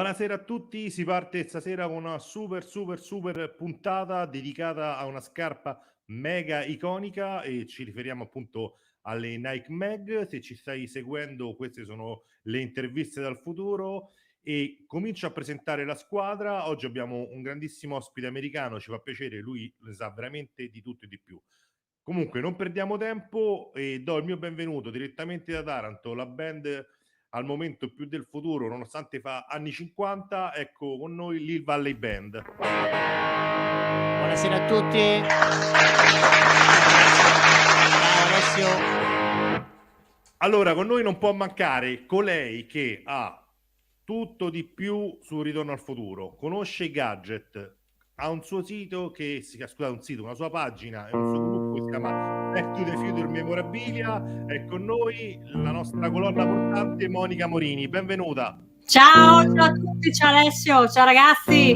Buonasera a tutti, si parte stasera con una super puntata dedicata a una scarpa mega iconica e ci riferiamo appunto alle Nike Mag. Se ci stai seguendo, queste sono le interviste dal futuro e comincio a presentare la squadra. Oggi abbiamo un grandissimo ospite americano, ci fa piacere, lui ne sa veramente di tutto e di più. Comunque non perdiamo tempo e do il mio benvenuto direttamente da Taranto, la band al momento più del futuro, nonostante fa anni 50, ecco con noi Lil Valley Band. Buonasera a tutti. Ciao Alessio. Allora, con noi non può mancare colei che ha tutto di più sul Ritorno al futuro, conosce i gadget, ha un suo sito che si chiama, una sua pagina e un suo gruppo che si chiama Back to the Future Memorabilia. È con noi la nostra colonna portante Monica Morini, benvenuta. Ciao a tutti, ciao Alessio, ciao ragazzi.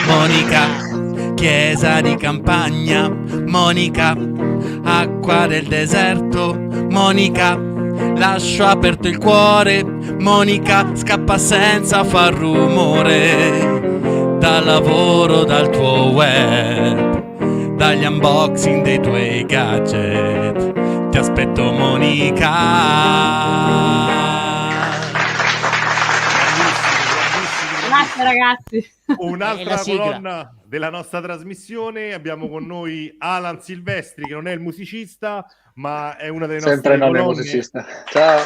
Monica, chiesa di campagna, Monica, acqua del deserto, Monica, lascio aperto il cuore, Monica, scappa senza far rumore, dal lavoro, dal tuo web, dagli unboxing dei tuoi gadget, ti aspetto Monica. Grazie ragazzi. Un'altra colonna della nostra trasmissione, abbiamo con noi Alan Silvestri, che non è il musicista, ma è una delle sempre nostre non è musicista. Ciao.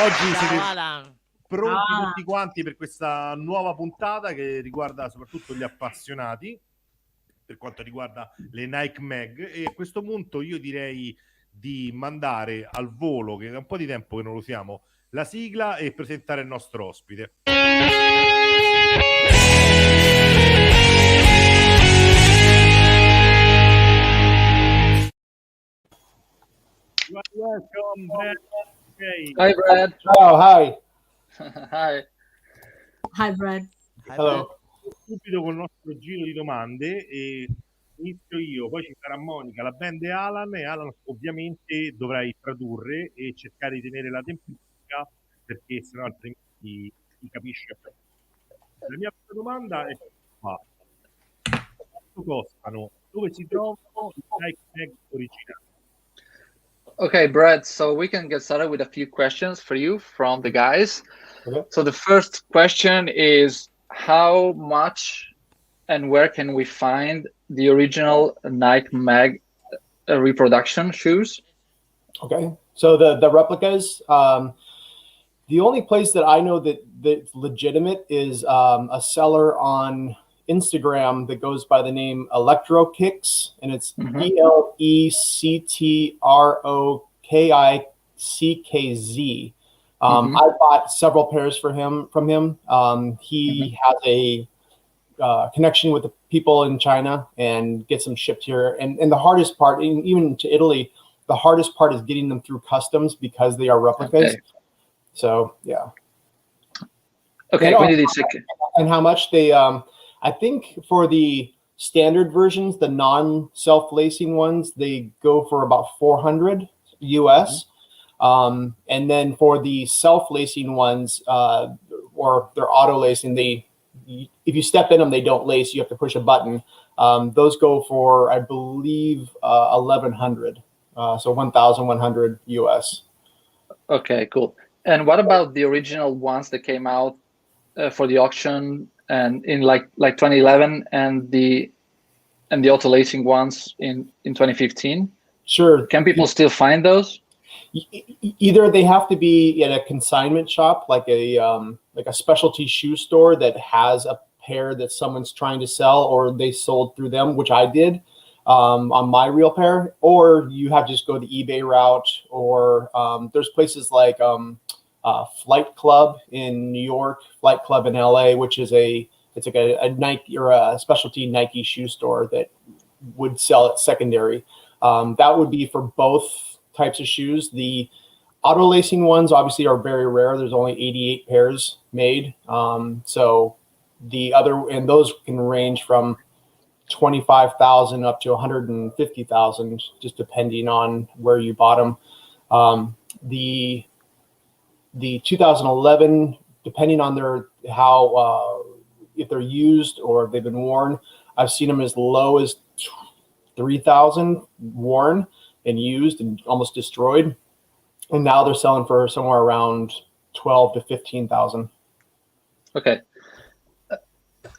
Oggi Ciao, siete Alan. pronti tutti quanti per questa nuova puntata che riguarda soprattutto gli appassionati per quanto riguarda le Nike Mag, e a questo punto io direi di mandare al volo, che è un po' di tempo che non lo usiamo, la sigla e presentare il nostro ospite. Welcome, Brad. Okay. Hi, Brad. Oh, hi. Hi. Hi Brad. Hello. Subito col nostro giro di domande e inizio io, poi ci sarà Monica, la band è Alan e Alan ovviamente dovrai tradurre e cercare di tenere la tempistica perché sennò altrimenti si capisce. La mia prima domanda è quanto costano, dove si trovano i Nike Mag originali? Okay, Brad, so we can get started with a few questions for you from the guys. Okay. So the first question is, how much and where can we find the original Nike Mag reproduction shoes? Okay. So the replicas, the only place that I know that's legitimate is a seller on Instagram that goes by the name Electro Kicks, and it's ELECTROKICKZ. I bought several pairs from him. He has a connection with the people in China and gets them shipped here. And the hardest part, even to Italy, the hardest part is getting them through customs because they are replicas. Okay. So yeah. Okay. And how much they? I think for the standard versions, the non-self-lacing ones, they go for about $400 US. And then for the self-lacing ones, or they're auto-lacing, if you step in them, they don't lace. You have to push a button. Those go for, I believe, $1,100. So $1,100 US. Okay, cool. And what about the original ones that came out for the auction and in like 2011 and the auto lacing ones in 2015? Sure. Can people still find those? Either they have to be at a consignment shop, like a specialty shoe store that has a pair that someone's trying to sell, or they sold through them, which I did on my real pair, or you have to just go the eBay route, or there's places like Flight Club in New York, Flight Club in LA, which is it's like a Nike or a specialty Nike shoe store that would sell it secondary. That would be for both types of shoes. The auto lacing ones obviously are very rare. There's only 88 pairs made. So the other, and those can range from 25,000 up to 150,000, just depending on where you bought them. The 2011, depending on how if they're used or if they've been worn, I've seen them as low as 3,000 worn and used and almost destroyed, and now they're selling for somewhere around 12 to 15,000.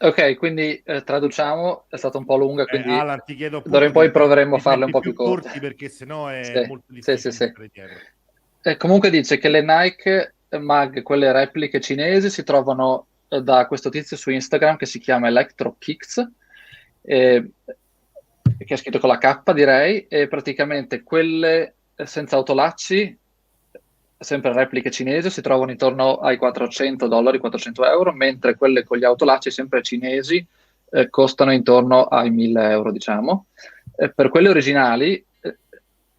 Ok, quindi traduciamo, è stata un po' lunga, quindi Alan, ti chiedo d'ora in poi proveremo a farle un po' più corte. perché sennò è molto difficile stare dietro. Comunque dice che le Nike Mag, quelle repliche cinesi, si trovano da questo tizio su Instagram che si chiama Electro Kicks, che è scritto con la K, direi, e praticamente quelle senza autolacci, sempre repliche cinesi, si trovano intorno ai $400, €400, mentre quelle con gli autolacci, sempre cinesi, costano intorno ai €1.000, diciamo. Per quelle originali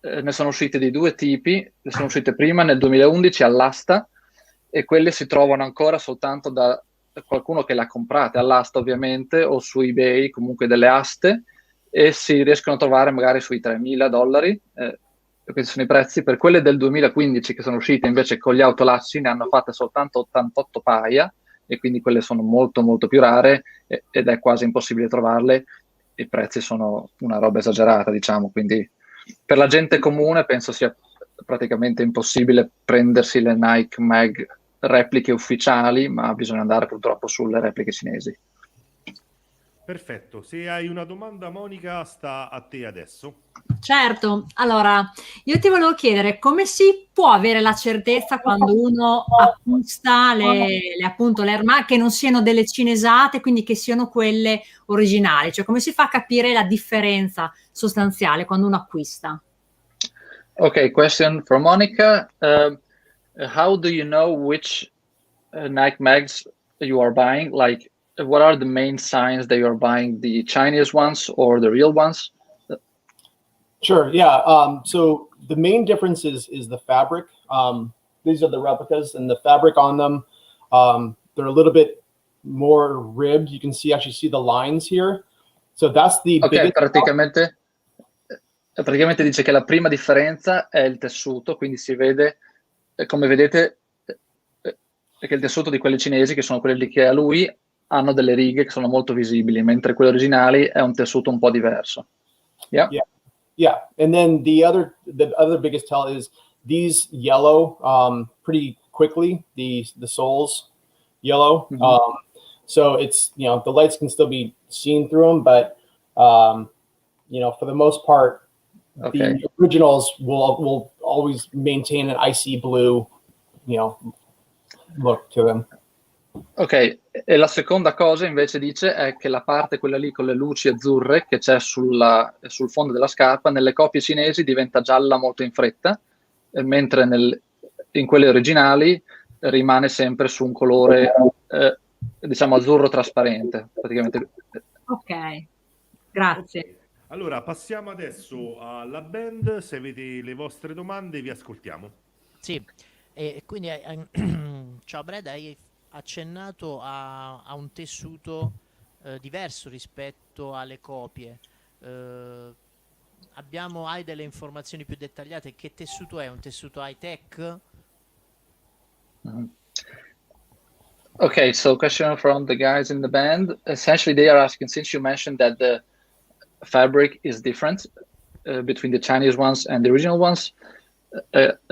ne sono uscite di due tipi, ne sono uscite prima nel 2011 all'asta, e quelle si trovano ancora soltanto da qualcuno che le ha comprate all'asta, ovviamente, o su eBay, comunque delle aste, e si riescono a trovare magari sui $3.000. Questi sono i prezzi. Per quelle del 2015 che sono uscite invece con gli autolacci, ne hanno fatte soltanto 88 paia, e quindi quelle sono molto molto più rare ed è quasi impossibile trovarle. I prezzi sono una roba esagerata, diciamo, quindi per la gente comune penso sia praticamente impossibile prendersi le Nike Mag repliche ufficiali, ma bisogna andare purtroppo sulle repliche cinesi. Perfetto, se hai una domanda, Monica, sta a te adesso. Certo, allora io ti volevo chiedere come si può avere la certezza quando uno acquista appunto le airmag, che non siano delle cinesate, quindi che siano quelle originali, cioè come si fa a capire la differenza sostanziale quando uno acquista? Okay, question from Monica. How do you know which Nike Mags you are buying? Like, what are the main signs that you are buying the Chinese ones or the real ones? Sure. Yeah. So the main difference is the fabric. These are the replicas, and the fabric on them, they're a little bit more ribbed. You can actually see the lines here. So that's the biggest. Praticamente dice che la prima differenza è il tessuto, quindi si vede, come vedete, che il tessuto di quelle cinesi, che sono quelle che ha lui, hanno delle righe che sono molto visibili, mentre quelle originali è un tessuto un po' diverso. Yeah. And then the other biggest tell is these yellow pretty quickly. The soles yellow. Mm-hmm. So it's, the lights can still be seen through them, but for the most part, okay, the originals will always maintain an icy blue, look to them. Ok, e la seconda cosa invece dice è che la parte, quella lì con le luci azzurre che c'è sul fondo della scarpa, nelle copie cinesi diventa gialla molto in fretta, mentre in quelle originali rimane sempre su un colore, diciamo, azzurro trasparente, praticamente. Ok, grazie. Okay. Allora, passiamo adesso alla band. Se avete le vostre domande, vi ascoltiamo. Sì, e quindi ciao Brad, hai accennato a un tessuto diverso rispetto alle copie. Hai delle informazioni più dettagliate? Che tessuto è? Un tessuto high tech? Okay, so question from the guys in the band. Essentially, they are asking, since you mentioned that the fabric is different between the Chinese ones and the original ones,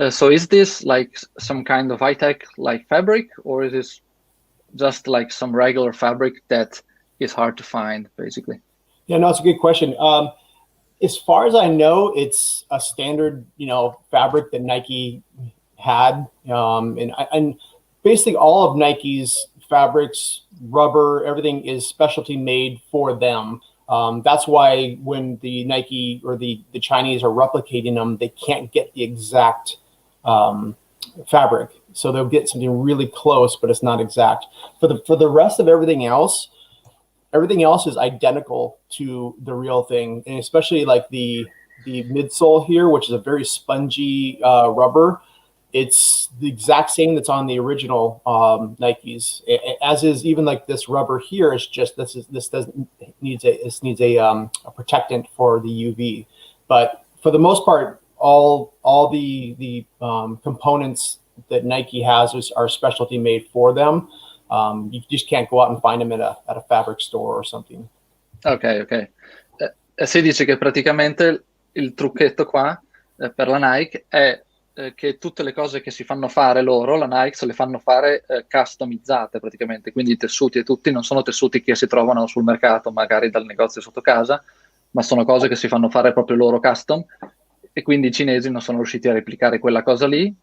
so is this like some kind of high-tech like fabric, or is this just like some regular fabric that is hard to find, basically? Yeah, no, it's a good question. As far as I know, it's a standard, fabric that Nike had, and basically all of Nike's fabrics, rubber, everything is specialty made for them. That's why when the Nike or the Chinese are replicating them, they can't get the exact fabric. So they'll get something really close, but it's not exact. For the rest of everything else is identical to the real thing, and especially like the midsole here, which is a very spongy rubber. It's the exact same that's on the original Nikes, as is even like this rubber here. It's just this needs a protectant for the UV. But for the most part, all the components that Nike has are specialty made for them. You just can't go out and find them at a fabric store or something. Ok. Si dice che praticamente il trucchetto qua per la Nike è che tutte le cose che si fanno fare loro, la Nike se le fanno fare customizzate praticamente, quindi i tessuti e tutti non sono tessuti che si trovano sul mercato magari dal negozio sotto casa, ma sono cose che si fanno fare proprio loro custom, e quindi i cinesi non sono riusciti a replicare quella cosa lì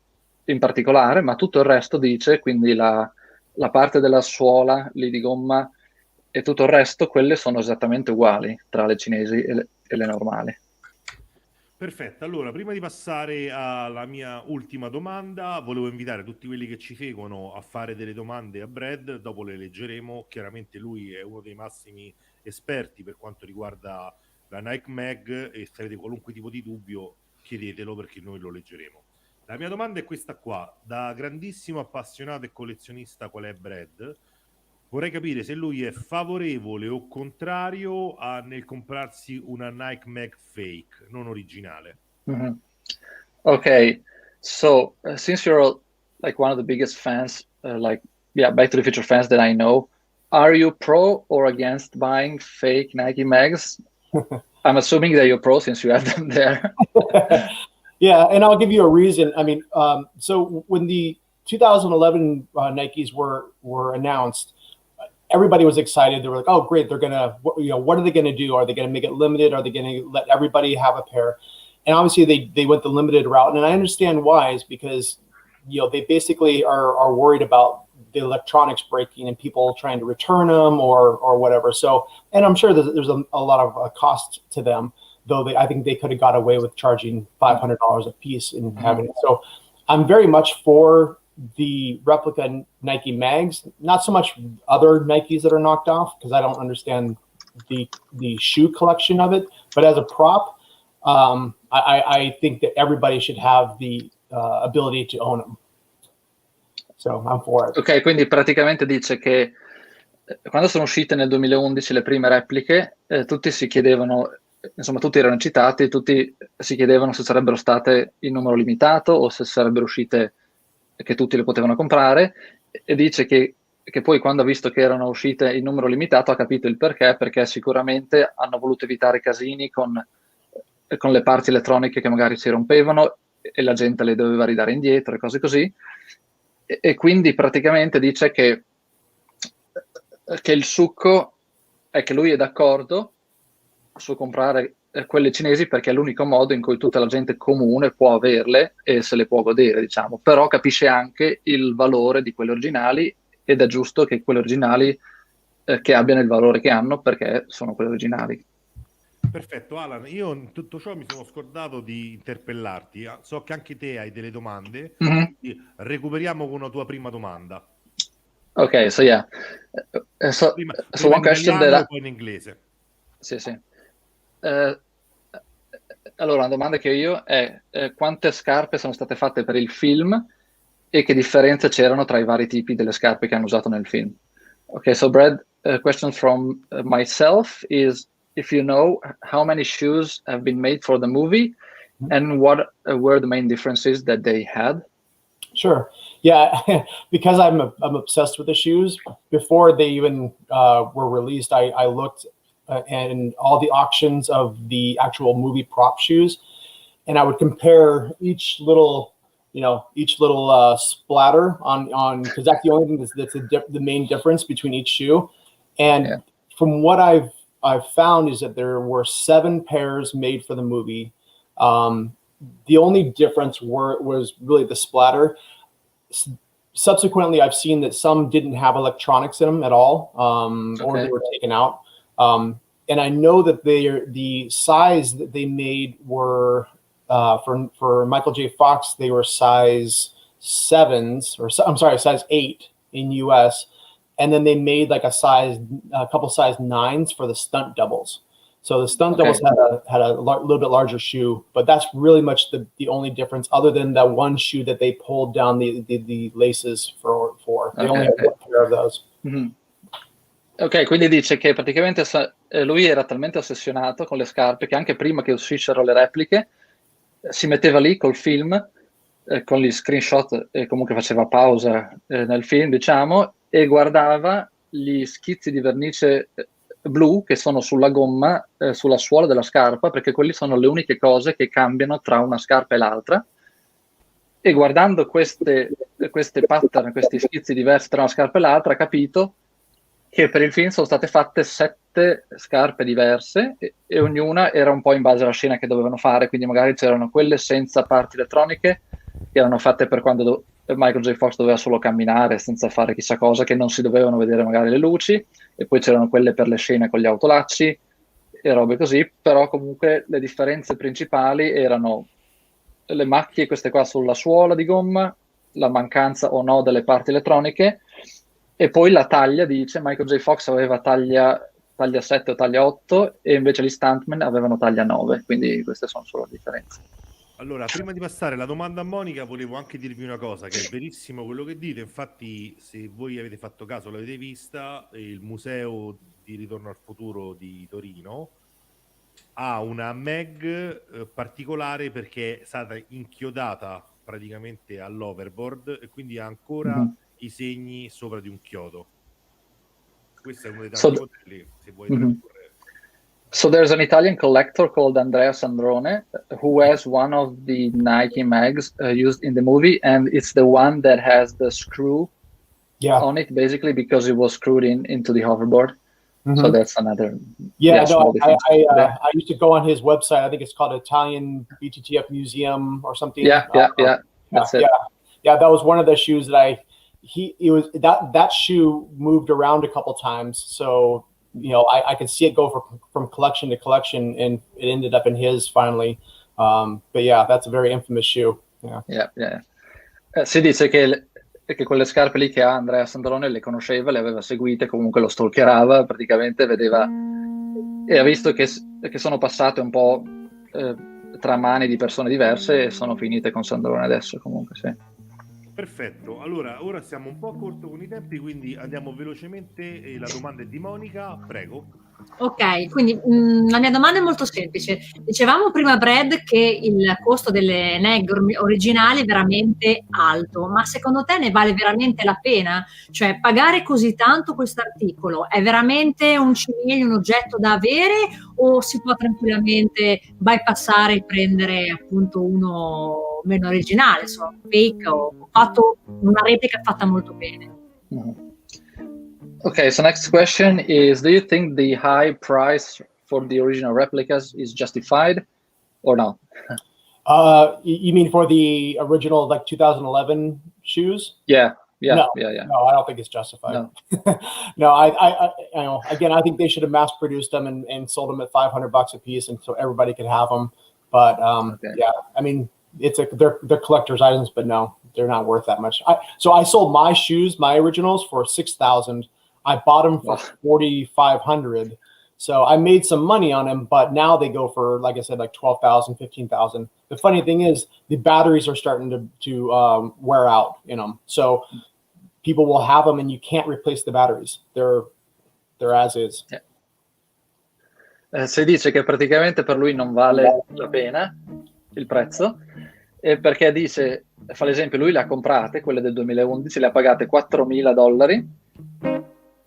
in particolare, ma tutto il resto dice, quindi la parte della suola lì di gomma e tutto il resto, quelle sono esattamente uguali tra le cinesi e le normali. Perfetto, allora prima di passare alla mia ultima domanda, volevo invitare tutti quelli che ci seguono a fare delle domande a Brad, dopo le leggeremo. Chiaramente lui è uno dei massimi esperti per quanto riguarda la Nike Mag, e se avete qualunque tipo di dubbio chiedetelo perché noi lo leggeremo. La mia domanda è questa qua: da grandissimo appassionato e collezionista qual è Brad, vorrei capire se lui è favorevole o contrario nel comprarsi una Nike Mag fake, non originale. Mm-hmm. Okay, so since you're like one of the biggest fans, Back to the Future fans that I know, are you pro or against buying fake Nike mags? I'm assuming that you're pro since you have them there. Yeah, and I'll give you a reason. I mean, so when the 2011 Nikes were announced, everybody was excited. They were like, "Oh, great! They're gonna, what are they gonna do? Are they gonna make it limited? Are they gonna let everybody have a pair?" And obviously, they went the limited route, and I understand why. Is because they basically are worried about the electronics breaking and people trying to return them or whatever. So, and I'm sure there's a lot of cost to them, though I think they could have got away with charging $500 a piece and having it. So I'm very much for the replica Nike mags, not so much other Nikes that are knocked off, because I don't understand the shoe collection of it. But as a prop, I think that everybody should have the ability to own them. So I'm for it. Ok, quindi praticamente dice che quando sono uscite nel 2011 le prime repliche, tutti si chiedevano, insomma tutti erano eccitati, tutti si chiedevano se sarebbero state in numero limitato o se sarebbero uscite che tutti le potevano comprare, e dice che poi quando ha visto che erano uscite in numero limitato ha capito il perché sicuramente hanno voluto evitare casini con le parti elettroniche che magari si rompevano e la gente le doveva ridare indietro e cose così, e quindi praticamente dice che il succo è che lui è d'accordo su comprare quelle cinesi perché è l'unico modo in cui tutta la gente comune può averle e se le può godere, diciamo. Però capisce anche il valore di quelle originali ed è giusto che quelle originali che abbiano il valore che hanno perché sono quelle originali. Perfetto, Alan, io in tutto ciò mi sono scordato di interpellarti. So che anche te hai delle domande, quindi recuperiamo con una tua prima domanda. Ok, so yeah. So Prima one question that poi in inglese. Sì. Allora, una domanda che ho io è quante scarpe sono state fatte per il film e che differenze c'erano tra i vari tipi delle scarpe che hanno usato nel film. Ok, so Brad, a question from myself is if you know how many shoes have been made for the movie and what were the main differences that they had? Sure. Yeah, because I'm obsessed with the shoes. Before they even were released, I looked and all the auctions of the actual movie prop shoes, and I would compare each little splatter on because that's the only thing that's the main difference between each shoe. And from what I've found is that there were 7 pairs made for the movie. The only difference was really the splatter. Subsequently, I've seen that some didn't have electronics in them at all, or they were taken out. And I know that the size that they made were for Michael J. Fox, they were size 7s, size 8 in US. And then they made like a couple size 9s for the stunt doubles. So the stunt doubles had a little bit larger shoe, but that's really much the only difference, other than that one shoe that they pulled down the laces for. They only had one pair of those. Mm-hmm. Ok, quindi dice che praticamente lui era talmente ossessionato con le scarpe che anche prima che uscissero le repliche si metteva lì col film, con gli screenshot, e comunque faceva pausa nel film, diciamo, e guardava gli schizzi di vernice blu che sono sulla gomma, sulla suola della scarpa, perché quelli sono le uniche cose che cambiano tra una scarpa e l'altra. E guardando queste pattern, questi schizzi diversi tra una scarpa e l'altra, ha capito che per il film sono state fatte 7 scarpe diverse e ognuna era un po' in base alla scena che dovevano fare, quindi magari c'erano quelle senza parti elettroniche che erano fatte per quando Michael J. Fox doveva solo camminare senza fare chissà cosa, che non si dovevano vedere magari le luci, e poi c'erano quelle per le scene con gli autolacci e robe così, però comunque le differenze principali erano le macchie, queste qua sulla suola di gomma, la mancanza o no delle parti elettroniche, e poi la taglia, dice Michael J. Fox aveva taglia 7 o taglia 8 e invece gli stuntman avevano taglia 9, quindi queste sono solo le differenze. Allora, prima di passare la domanda a Monica, volevo anche dirvi una cosa, che è verissimo quello che dite. Infatti, se voi avete fatto caso, l'avete vista, il Museo di Ritorno al Futuro di Torino ha una mag particolare perché è stata inchiodata praticamente all'overboard e quindi ha ancora i segni sopra di un chiodo. Questo è uno dei tanti modelli, se vuoi tradurre. So there's an Italian collector called Andrea Sandrone who has one of the Nike mags used in the movie, and it's the one that has the screw on it, basically, because it was screwed into the hoverboard. So that's another. I used to go on his website. I think it's called Italian BTTF Museum or something. That's it. Yeah, that was one of the shoes that that shoe moved around a couple times, so I could see it go from collection to collection, and it ended up in his finally. But yeah, that's a very infamous shoe. Si dice che quelle scarpe lì che ha Andrea Sandrone le conosceva, le aveva seguite, comunque lo stalkerava, praticamente vedeva e ha visto che sono passate un po' tra mani di persone diverse e sono finite con Sandrone adesso, comunque sì. Perfetto, allora ora siamo un po' a corto con i tempi, quindi andiamo velocemente. La domanda è di Monica, prego. Ok, quindi la mia domanda è molto semplice. Dicevamo prima, Brad, che il costo delle NEG originali è veramente alto, ma secondo te ne vale veramente la pena? Cioè, pagare così tanto questo articolo è veramente un cimelio, un oggetto da avere, o si può tranquillamente bypassare e prendere appunto uno meno originale, insomma, fake, o fatto una replica fatta molto bene? Okay, so next question is, do you think the high price for the original replicas is justified or not? You mean for the original, like 2011 shoes? Yeah. No, I don't think it's justified. No, I again, I think they should have mass produced them and sold them at $500 a piece, and so everybody could have them. But yeah, I mean, they're collector's items, but no, they're not worth that much. So I sold my shoes, my originals, for $6,000. I bought them for $4,500. So I made some money on them, but now they go for, like I said, like $12,000, $15,000. The funny thing is, the batteries are starting to wear out in them. So people will have them, and you can't replace the batteries. They're as is. Si dice che praticamente per lui non vale la pena il prezzo, perché dice, fa l'esempio, lui le ha comprate, quelle del 2011, le ha pagate $4.000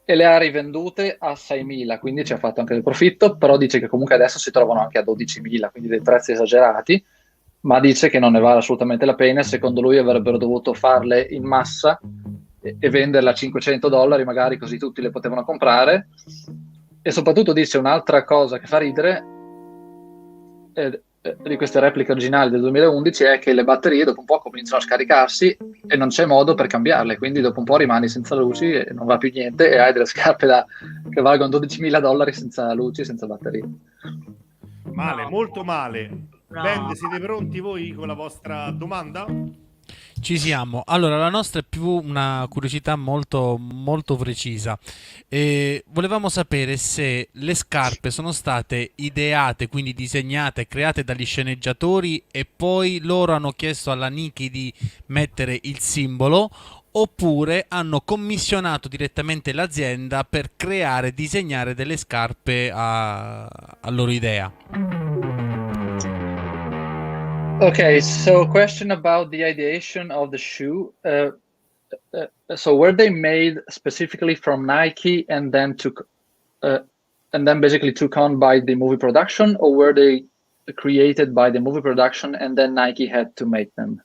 e le ha rivendute a 6.000, quindi ci ha fatto anche del profitto, però dice che comunque adesso si trovano anche a 12.000, quindi dei prezzi esagerati, ma dice che non ne vale assolutamente la pena. Secondo lui avrebbero dovuto farle in massa e venderle a $500, magari, così tutti le potevano comprare. E soprattutto dice un'altra cosa che fa ridere di queste repliche originali del 2011 è che le batterie dopo un po' cominciano a scaricarsi e non c'è modo per cambiarle, quindi dopo un po' rimani senza luci e non va più niente, e hai delle scarpe che valgono $12.000 senza luci, senza batterie. Male, molto male. Band, siete pronti voi con la vostra domanda? Ci siamo. Allora, la nostra è più una curiosità molto, molto precisa. Volevamo sapere se le scarpe sono state ideate, quindi disegnate, create dagli sceneggiatori, e poi loro hanno chiesto alla Nike di mettere il simbolo, oppure hanno commissionato direttamente l'azienda per creare, disegnare delle scarpe a loro idea. Okay, so question about the ideation of the shoe. So were they made specifically from Nike and then basically took on by the movie production, or were they created by the movie production and then Nike had to make them?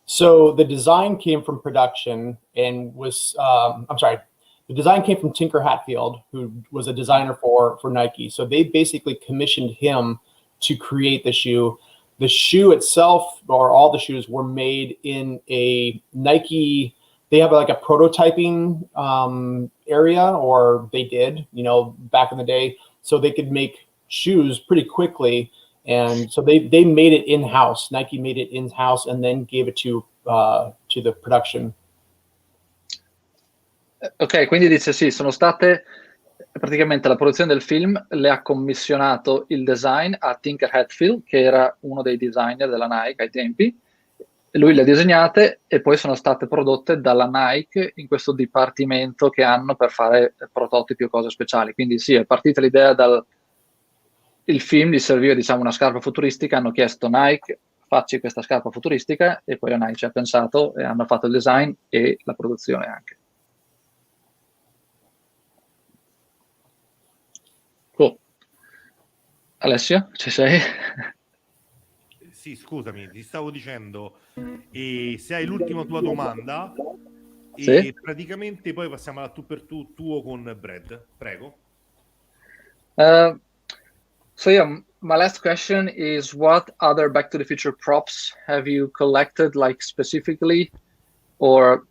So the design came from production and was, the design came from Tinker Hatfield, who was a designer for Nike. So they basically commissioned him to create the shoe. The shoe itself, or all the shoes, were made in a Nike. They have like a prototyping area, or they did, back in the day, so they could make shoes pretty quickly. And so they made it in-house. Nike made it in-house and then gave it to the production. Ok, quindi dice sì, sono state praticamente la produzione del film le ha commissionato il design a Tinker Hatfield, che era uno dei designer della Nike ai tempi. Lui le ha disegnate e poi sono state prodotte dalla Nike in questo dipartimento che hanno per fare prototipi o cose speciali. Quindi sì, è partita l'idea il film gli serviva, diciamo, una scarpa futuristica, hanno chiesto Nike, facci questa scarpa futuristica, e poi la Nike ci ha pensato e hanno fatto il design e la produzione anche. Cool. Alessio, ci sei? Sì, scusami, ti stavo dicendo, se hai l'ultima tua domanda, Sì? e praticamente poi passiamo alla tu per tu tuo con Brad. Prego. So yeah, my last question is, what other Back to the Future props have you collected, like specifically, or,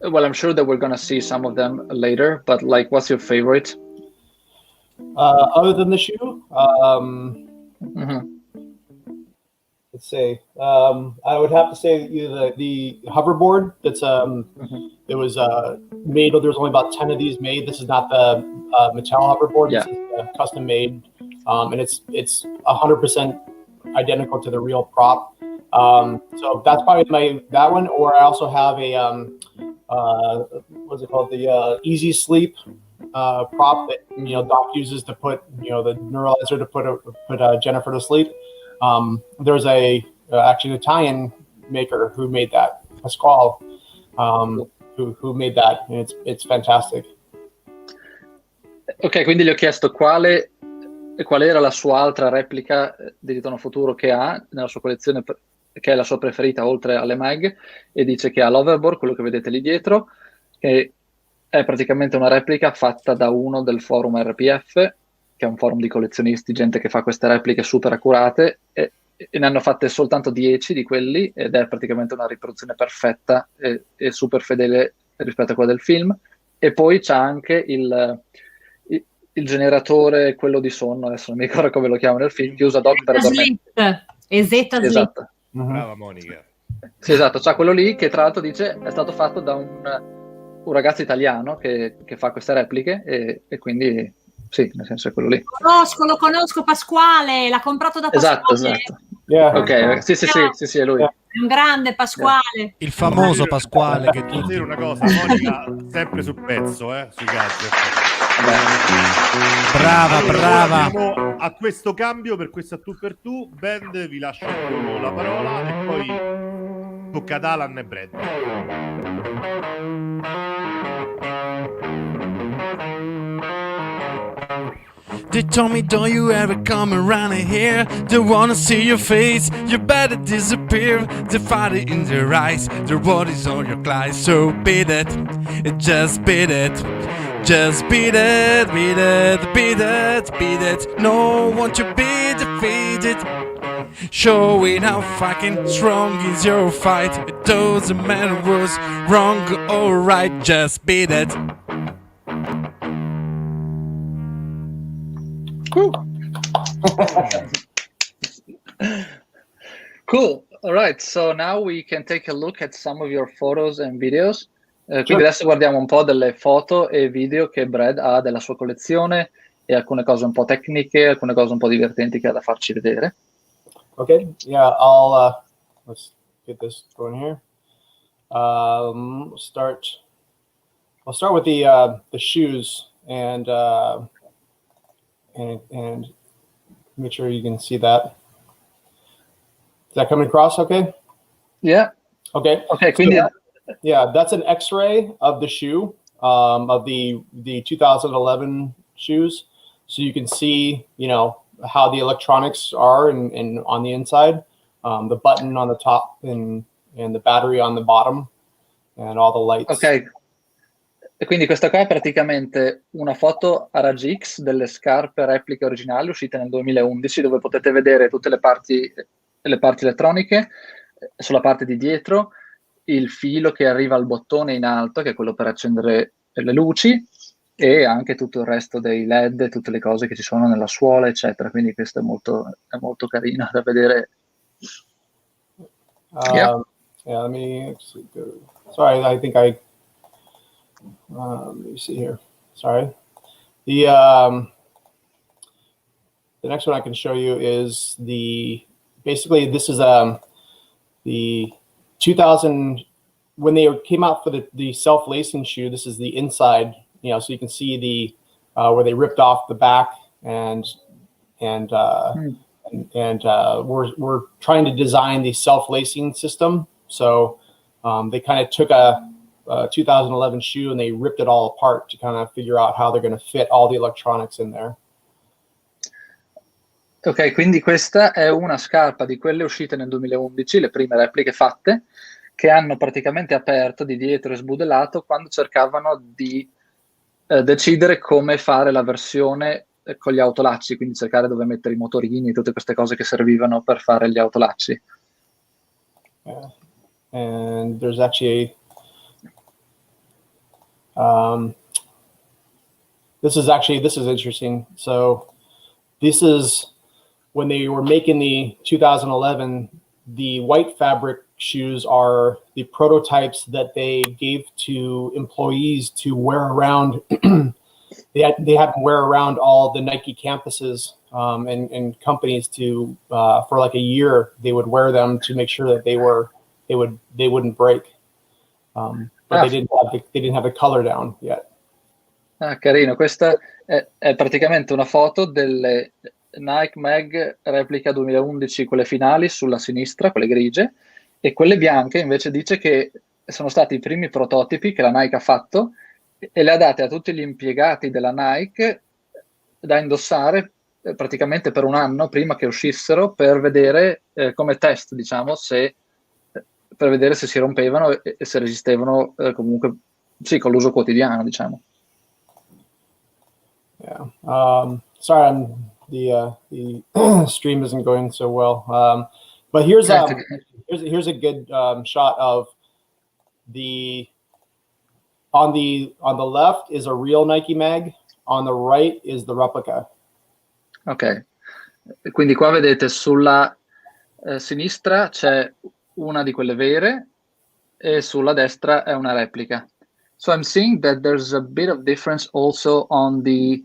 well, I'm sure that we're gonna see some of them later, but like, what's your favorite? Other than the shoe, let's say, I would have to say the hoverboard. That's it was made. There's only about 10 of these made. This is not the Mattel hoverboard. Yeah. This is custom made, and it's 100% identical to the real prop. So that's probably that one. Or I also have a what's it called? The Easy Sleep prop that Doc uses to put the neuralizer to put Jennifer to sleep. There's actually an Italian maker who made that, Pasquale, who made that, and it's fantastic. Ok, quindi gli ho chiesto qual era la sua altra replica di Ritorno al Futuro che ha nella sua collezione, che è la sua preferita oltre alle mag, e dice che ha l'hoverboard, quello che vedete lì dietro, che è praticamente una replica fatta da uno del forum RPF, che è un forum di collezionisti, gente che fa queste repliche super accurate, e ne hanno fatte soltanto 10 di quelli, ed è praticamente una riproduzione perfetta e super fedele rispetto a quella del film. E poi c'ha anche il generatore, quello di sonno, adesso non mi ricordo come lo chiamano nel film, che usa Doc per addormentare. Esatto. Brava Monica. Sì, esatto, c'ha quello lì che tra l'altro dice è stato fatto da un ragazzo italiano che fa queste repliche, e quindi sì, nel senso è quello lì. Lo conosco, Pasquale, l'ha comprato da Pasquale. Esatto. Yeah. Ok, sì, è lui. È un grande Pasquale. Il famoso Pasquale che Devo dire una cosa, Monica sempre sul pezzo, sui gadget. Brava. Andiamo a questo cambio, per questo a tu per tu. Band, vi lascio la parola e poi tocca ad Alan e Brad. They told me, don't you ever come around here. They wanna see your face, you better disappear. The fire in their eyes, their bodies on your thighs. So beat it, just beat it. Just beat it, beat it, beat it, beat it. No one to be defeated. Showing how fucking strong is your fight. It doesn't matter what's wrong or right, just beat it. Cool. All right, so now we can take a look at some of your photos and videos. Quindi adesso guardiamo un po' delle foto e video che Brad ha della sua collezione, e alcune cose un po' tecniche, alcune cose un po' divertenti che ha da farci vedere. Okay, yeah, I'll let's get this going here. I'll start with the shoes and make sure you can see that. Is that coming across okay? Yeah. Okay. Okay, quindi Yeah, that's an X-ray of the shoe, of the 2011 shoes. So you can see, you know, how the electronics are and on the inside, the button on the top and the battery on the bottom and all the lights. ok, e quindi questa qua è praticamente una foto a raggi X delle scarpe repliche originali uscite nel 2011, dove potete vedere tutte le parti elettroniche, sulla parte di dietro, il filo che arriva al bottone in alto, che è quello per accendere le luci, e anche tutto il resto dei LED, tutte le cose che ci sono nella suola, eccetera. Quindi questo è molto carino da vedere. Yeah, let me see. Sorry, I think let me see here. Sorry. The next one I can show you is basically this is the 2000, when they came out for the self-lacing shoe. This is the inside, you know, so you can see where they ripped off the back and we're trying to design the self-lacing system. So they kind of took a 2011 shoe and they ripped it all apart to kind of figure out how they're going to fit all the electronics in there. Ok, quindi questa è una scarpa di quelle uscite nel 2011, le prime repliche fatte, che hanno praticamente aperto di dietro e sbudellato quando cercavano di decidere come fare la versione con gli autolacci, quindi cercare dove mettere i motorini e tutte queste cose che servivano per fare gli autolacci. Yeah. And there's actually this is interesting. So this is when they were making the 2011, the white fabric shoes are the prototypes that they gave to employees to wear around. They had them wear around all the Nike campuses and companies to for like a year. They would wear them to make sure that they wouldn't break. But they didn't have the color down yet. Ah, carino. Questa è praticamente una foto delle Nike Mag replica 2011, quelle finali sulla sinistra, quelle grigie, e quelle bianche invece dice che sono stati i primi prototipi che la Nike ha fatto e le ha date a tutti gli impiegati della Nike da indossare praticamente per un anno prima che uscissero, per vedere come test, diciamo, per vedere se si rompevano e se resistevano comunque, sì, con l'uso quotidiano, diciamo. Yeah. Sorry, the stream isn't going so well. But here's a good shot of on the left is a real Nike Mag, on the right is the replica. Ok, quindi qua vedete sulla sinistra c'è una di quelle vere e sulla destra è una replica. So I'm seeing that there's a bit of difference also on the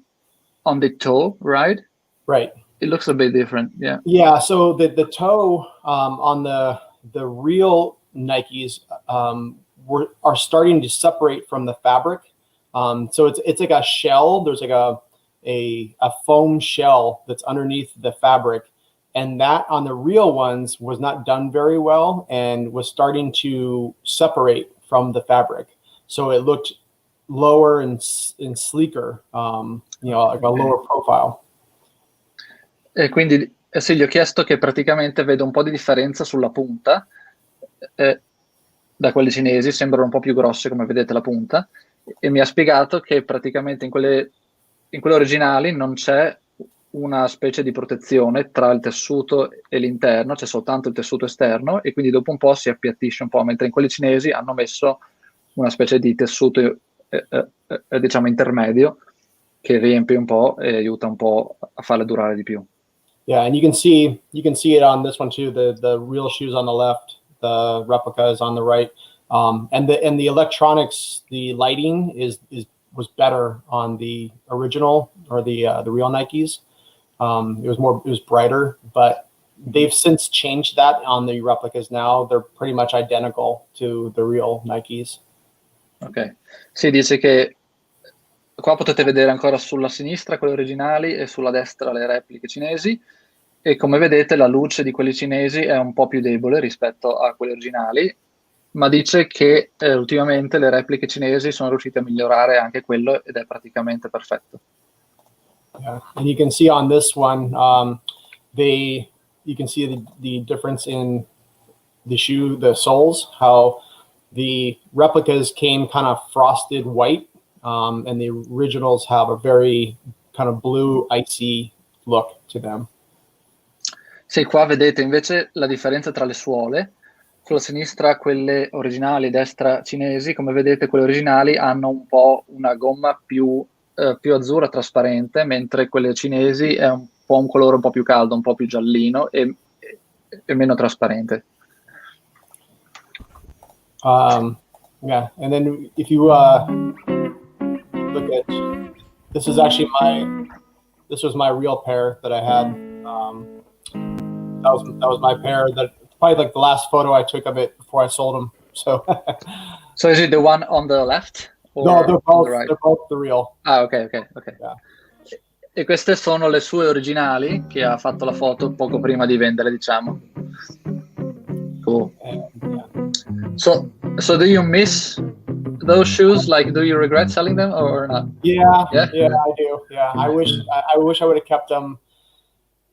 toe, right? Right. It looks a bit different, yeah. Yeah, so the toe on the real Nikes are starting to separate from the fabric. So it's like a shell. There's like a foam shell that's underneath the fabric, and that on the real ones was not done very well and was starting to separate from the fabric. So it looked lower and sleeker, like a lower profile. E quindi sì, gli ho chiesto che praticamente vedo un po' di differenza sulla punta da quelle cinesi, sembrano un po' più grosse come vedete la punta, e mi ha spiegato che praticamente in quelle originali non c'è una specie di protezione tra il tessuto e l'interno, c'è soltanto il tessuto esterno e quindi dopo un po' si appiattisce un po', mentre in quelli cinesi hanno messo una specie di tessuto diciamo intermedio che riempie un po' e aiuta un po' a farle durare di più. Yeah, and you can see it on this one too. The real shoes on the left, the replica is on the right, and the electronics, the lighting was better on the original or the real Nikes. It was brighter, but they've since changed that on the replicas. Now they're pretty much identical to the real Nikes. Ok, si dice che qua potete vedere ancora sulla sinistra quelle originali e sulla destra le repliche cinesi, e come vedete la luce di quelli cinesi è un po' più debole rispetto a quelli originali, ma dice che ultimamente le repliche cinesi sono riuscite a migliorare anche quello ed è praticamente perfetto. Yeah. And you can see on this one, you can see the difference in the shoe, the soles, how the replicas came kind of frosted white, and the originals have a very kind of blue, icy look to them. Sì, qua vedete invece la differenza tra le suole. Sulla sinistra quelle originali, destra cinesi, come vedete quelle originali hanno un po' una gomma più azzurra trasparente, mentre quelle cinesi è un po' un colore un po' più caldo, un po' più giallino e meno trasparente. Yeah, and then if you look at, this was my real pair that I had. That was my pair, that probably like the last photo I took of it before I sold them. So So is it the one on the left? no, they're on the right? both the real. Ah, ok. Yeah. E queste sono le sue originali che ha fatto la foto poco prima di vendere, diciamo. Cool. Yeah. So do you miss those shoes? Like, do you regret selling them or not? Yeah, Yeah? I do. Yeah, I wish I would have kept them,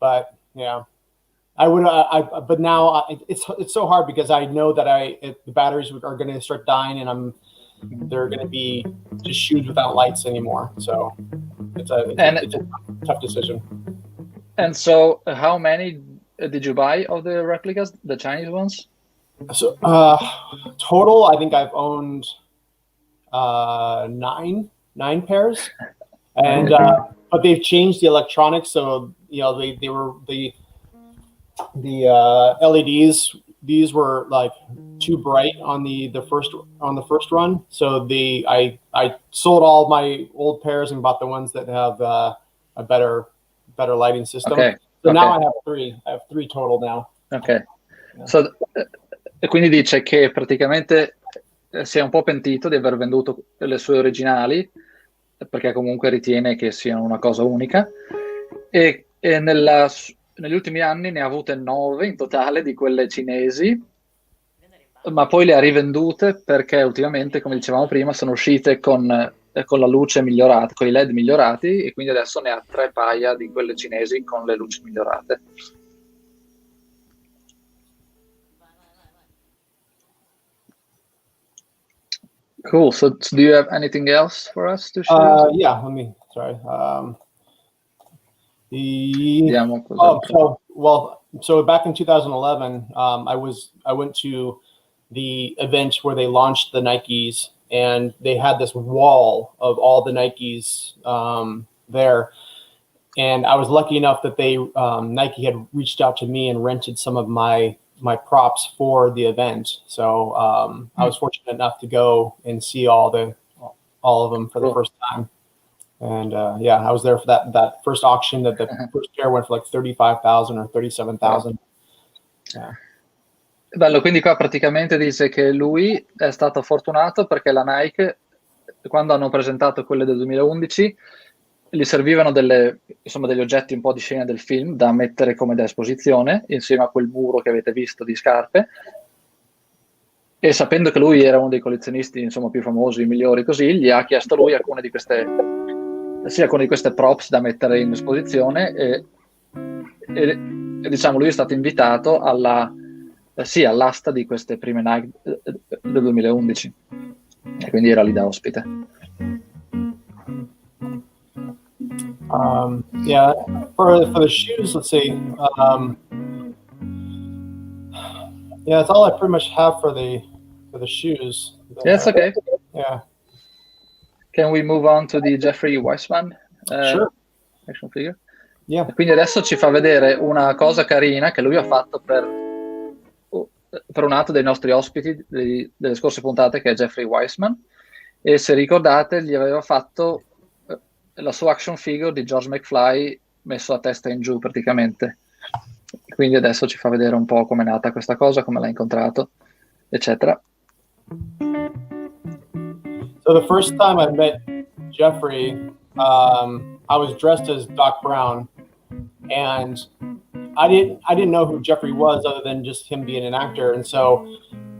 but yeah, I would. But now it's so hard because I know that the batteries are going to start dying, and they're going to be just shoes without lights anymore. So it's a tough decision. And so, how many did you buy of the replicas, the Chinese ones? So total, I think I've owned 9 pairs, and but they've changed the electronics. So they were the LEDs. These were like too bright on the first run. So I sold all my old pairs and bought the ones that have a better lighting system. Okay. So now I have 3. I have 3 total now. Ok. Yeah. So, e quindi dice che praticamente si è un po' pentito di aver venduto le sue originali, perché comunque ritiene che siano una cosa unica, e negli ultimi anni ne ha avute 9 in totale di quelle cinesi, ma poi le ha rivendute perché ultimamente, come dicevamo prima, sono uscite con la luce migliorata, con i LED migliorati, e quindi adesso ne ha 3 paia di quelle cinesi con le luci migliorate. Cool. So do you have anything else for us to share? Yeah. Sorry. So back in 2011, I went to the event where they launched the Nikes, and they had this wall of all the Nikes there. And I was lucky enough that Nike had reached out to me and rented some of my props for the event. So I was fortunate enough to go and see all of them for the first time. And I was there for that first auction. That the first pair went for like 35,000 or 37,000. Yeah. Bello, quindi qua praticamente dice che lui è stato fortunato perché la Nike, quando hanno presentato quelle del 2011, gli servivano degli oggetti un po' di scena del film da mettere come da esposizione insieme a quel muro che avete visto di scarpe, e sapendo che lui era uno dei collezionisti insomma più famosi, migliori, così gli ha chiesto lui alcune di queste props da mettere in esposizione, e diciamo lui è stato invitato all'asta di queste prime Nike del 2011, e quindi era lì da ospite. For the shoes, let's see. That's all I pretty much have for the shoes. Yes, okay. Yeah. Can we move on to the Jeffrey Weissman Sure. action figure? Yeah. Quindi adesso ci fa vedere una cosa carina che lui ha fatto per un altro dei nostri ospiti delle scorse puntate, che è Jeffrey Weissman, e se ricordate gli aveva fatto la sua action figure di George McFly messo a testa in giù praticamente. Quindi adesso ci fa vedere un po' com'è nata questa cosa, come l'ha incontrato, eccetera. So the first time I met Jeffrey, I was dressed as Doc Brown, and I didn't know who Jeffrey was other than just him being an actor. And so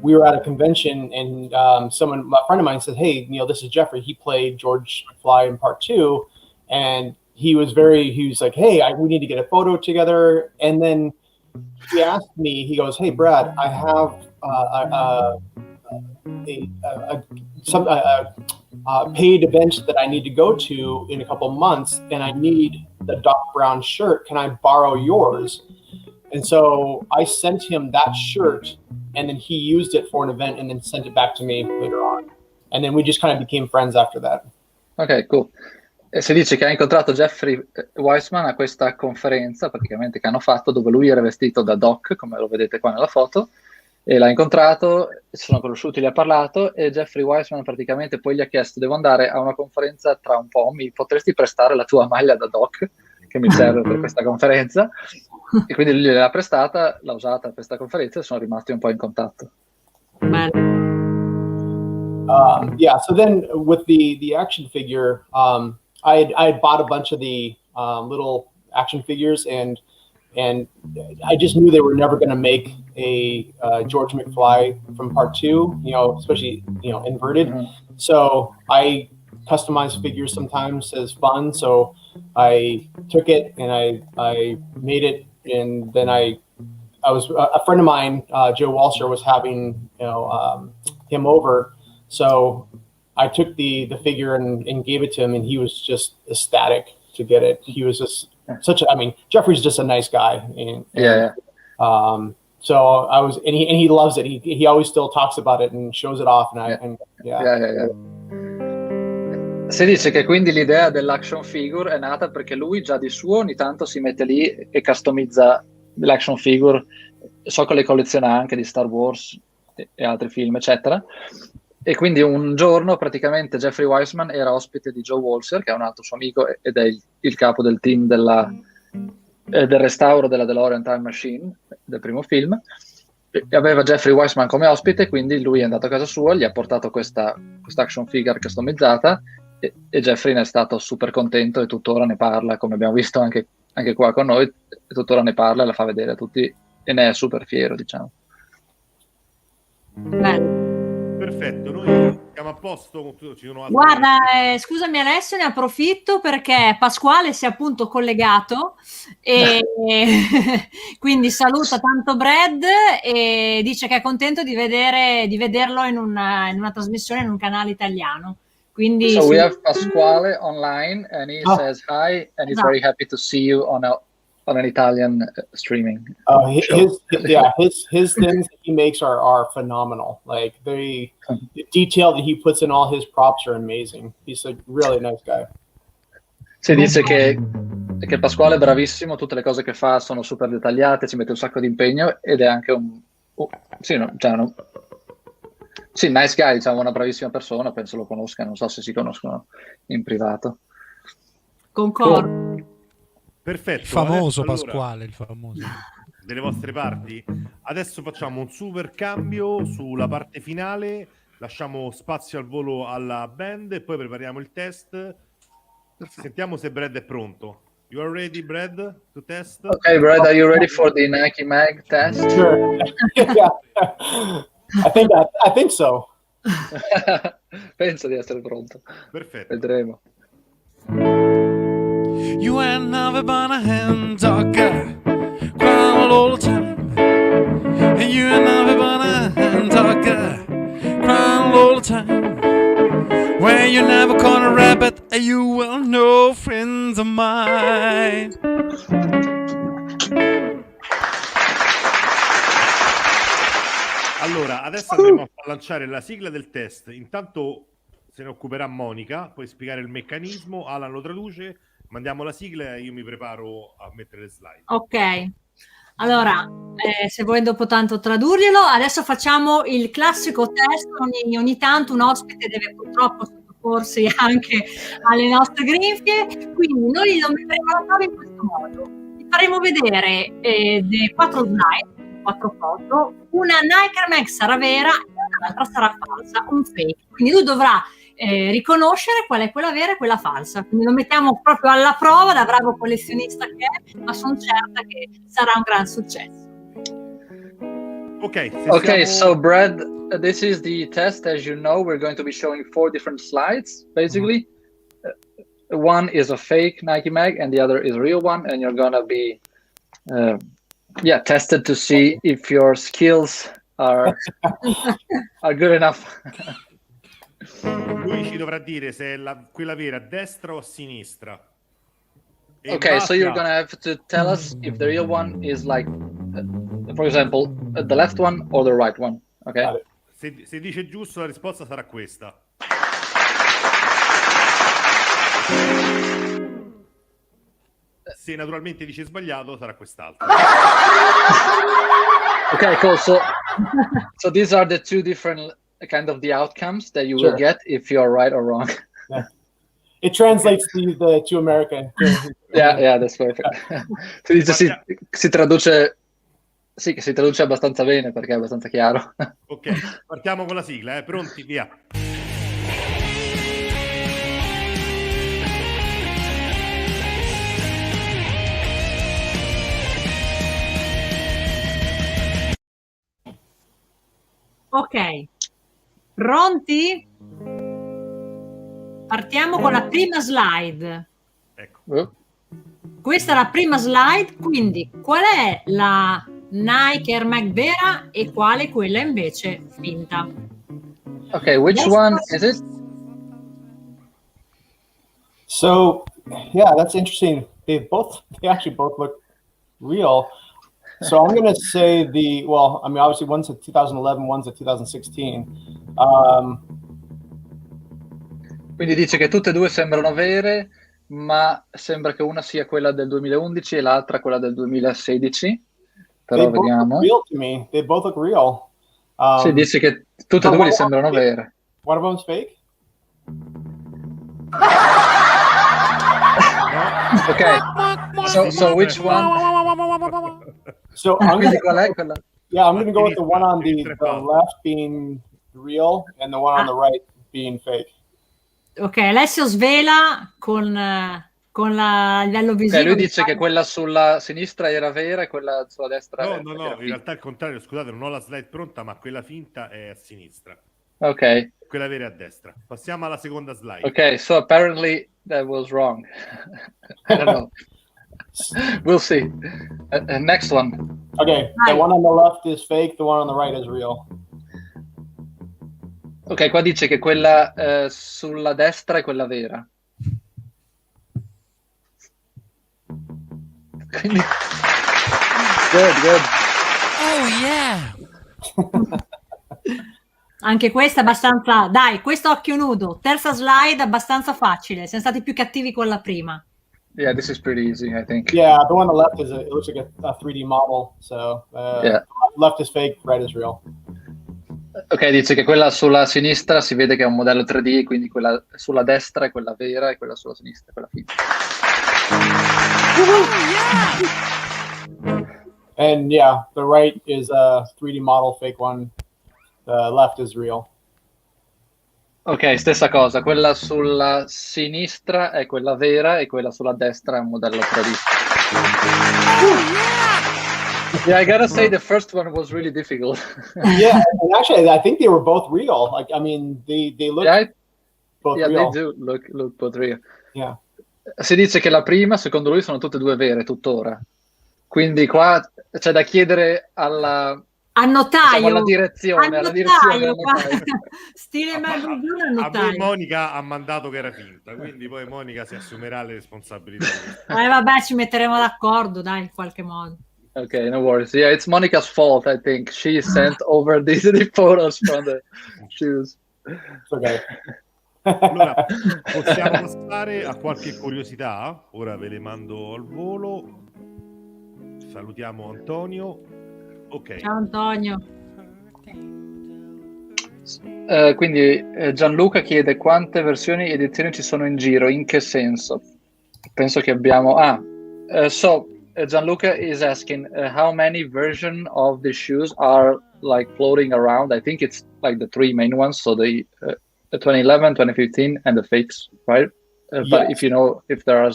we were at a convention, and a friend of mine said, "Hey, this is Jeffrey. He played George McFly in part 2." And he was like, "Hey, we need to get a photo together." And then he asked me, he goes, "Hey, Brad, I have paid event that I need to go to in a couple months, and I need the Doc Brown shirt. Can I borrow yours?" And so I sent him that shirt, and then he used it for an event and then sent it back to me later on. And then we just kind of became friends after that. Ok, cool. E si dice che ha incontrato Jeffrey Weissman a questa conferenza praticamente che hanno fatto, dove lui era vestito da Doc, come lo vedete qua nella foto, e l'ha incontrato, si sono conosciuti, gli ha parlato, e Jeffrey Weissman praticamente poi gli ha chiesto: devo andare a una conferenza tra un po', mi potresti prestare la tua maglia da Doc che mi serve per questa conferenza? E quindi lui gliel'ha prestata, l'ha usata per questa conferenza e sono rimasti un po' in contatto. Yeah, so then with the action figure, I had bought a bunch of the little action figures, and I just knew they were never going to make a George McFly from part 2, especially inverted. Mm-hmm. So I customize figures sometimes as fun. So I took it and I made it, and then I was a friend of mine, Joe Walsher, was having him over, so I took the figure and gave it to him, and he was just ecstatic to get it. He was just Jeffrey's just a nice guy, and so I was, and he loves it. He always still talks about it and shows it off, Si dice che quindi l'idea dell'action figure è nata perché lui già di suo ogni tanto si mette lì e customizza l'action figure. So che le colleziona anche di Star Wars e altri film, eccetera. E quindi un giorno praticamente Jeffrey Weissman era ospite di Joe Walsher, che è un altro suo amico ed è il capo del team del restauro della DeLorean Time Machine, del primo film, e aveva Jeffrey Weissman come ospite, quindi lui è andato a casa sua, gli ha portato questa action figure customizzata, e Jeffrey ne è stato super contento e tuttora ne parla, come abbiamo visto anche qua con noi, e tuttora ne parla e la fa vedere a tutti e ne è super fiero, diciamo. Perfetto, noi siamo a posto. Ci sono altre... Guarda, scusami Alessio, ne approfitto perché Pasquale si è appunto collegato e quindi saluta tanto Brad e dice che è contento di vederlo in una trasmissione in un canale italiano. Quindi so we have Pasquale online and he says hi and he's very happy to see you on an Italian streaming. His things that he makes are phenomenal. Like the detail that he puts in all his props are amazing. He's a really nice guy. Si dice che Pasquale è bravissimo, tutte le cose che fa sono super dettagliate, ci mette un sacco di impegno ed è anche nice guy, diciamo, una bravissima persona, penso lo conosca, non so se si conoscono in privato. Concordo. Perfetto. Il famoso allora, Pasquale, il famoso. Delle vostre parti. Adesso facciamo un super cambio sulla parte finale, lasciamo spazio al volo alla band e poi prepariamo il test. Sentiamo se Brad è pronto. You are ready, Brad, to test? Ok, Brad, are you ready for the Nike Mag test? Sure. Yeah. I think so. Penso di essere pronto. Perfetto. Vedremo. You and never been a hand talker, crying all the time. And you and never been a hand talker, crying all the time. When you never caught a rabbit, you will know friends of mine. Allora, adesso andremo a lanciare la sigla del test. Intanto se ne occuperà Monica, puoi spiegare il meccanismo, Alan lo traduce, mandiamo la sigla e io mi preparo a mettere le slide. Ok, allora, se vuoi dopo tanto tradurglielo, adesso facciamo il classico test, ogni tanto un ospite deve purtroppo sottoporsi anche alle nostre grinfie, quindi noi lo metteremo alla prova in questo modo. Vi faremo vedere 4 slide, 4 foto, una Nike Air Mag sarà vera e un'altra sarà falsa, un fake. Quindi lui dovrà riconoscere qual è quella vera e quella falsa. Quindi lo mettiamo proprio alla prova, da bravo collezionista che è, ma sono certa che sarà un gran successo. Okay, so Brad, this is the test. As you know, we're going to be showing 4 different slides, basically. One is a fake Nike mag and the other is a real one, and you're gonna be tested to see if your skills are good enough. Lui ci dovrà dire se è quella vera a destra o a sinistra. Okay, so you're gonna have to tell us if the real one is like, for example, the left one or the right one. Okay. Se dice giusto, la risposta sarà questa. Se naturalmente dice sbagliato, sarà quest'altro. Okay, cool. So these are the 2 different kind of the outcomes that you will get if you are right or wrong. Yeah. It translates to American. Yeah, that's perfect. Si traduce, sì, che si traduce abbastanza bene perché è abbastanza chiaro. Ok, partiamo con la sigla, pronti, via. Ok, pronti? Partiamo con la prima slide. Ecco. Questa è la prima slide, quindi qual è la Nike airmag vera e quale quella invece finta? Okay, which one is it? So, yeah, that's interesting. They actually both look real. So I'm going to say obviously one's a 2011, one's a 2016. Quindi dice che tutte e 2 sembrano vere, ma sembra che una sia quella del 2011 e l'altra quella del 2016. Però vediamo. Real to me. They both look real. Sì, dice che tutte e 2 gli sembrano vere. One of them's fake? Okay. So which one? So I'm going to go with the one on the left being real and the one on the right being fake. Ok, Alessio svela con il livello visivo. Okay, lui dice che quella sulla sinistra era vera e quella sulla destra era No, in realtà al contrario, scusate, non ho la slide pronta, ma quella finta è a sinistra. Ok. Quella vera è a destra. Passiamo alla seconda slide. Ok, so apparently that was wrong. I don't know. We'll see. Next one. Okay, the one on the left is fake, the one on the right is real. Ok, qua dice che quella sulla destra è quella vera. Quindi... Good. Oh yeah! Anche questa è abbastanza... Dai, questo occhio nudo. Terza slide, abbastanza facile. Siamo stati più cattivi con la prima. Yeah, this is pretty easy, I think. Yeah, the one on the left it looks like a 3D model. So left is fake, right is real. Ok, dice che quella sulla sinistra si vede che è un modello 3D, quindi quella sulla destra è quella vera e quella sulla sinistra è quella finta. And yeah, the right is a 3D model, fake one. The left is real. Ok, stessa cosa, quella sulla sinistra è quella vera e quella sulla destra è un modello 3D. Yeah, I gotta say the first one was really difficult. Yeah, and actually, I think they were both real. Like, I mean, they look both real. Yeah, they do look both real. Yeah. Si dice che la prima, secondo lui, sono tutte e 2 vere tuttora. Quindi qua c'è da chiedere alla notaio, alla direzione, al notaio. Stile Memorabilia al A me notaio. Monica ha mandato che era finta, quindi poi Monica si assumerà le responsabilità. Vabbè, ci metteremo d'accordo, dai, in qualche modo. Okay, no worries. Yeah, it's Monica's fault, I think. She sent over the photos from the shoes. Okay. Allora, possiamo passare a qualche curiosità? Ora ve le mando al volo. Salutiamo Antonio. Ok. Ciao Antonio. Quindi Gianluca chiede quante versioni e edizioni ci sono in giro, in che senso? Penso che abbiamo... Gianluca is asking how many versions of the shoes are like floating around. I think it's like the 3 main ones, so the 2011, 2015, and the fakes, right? But if you know if there are,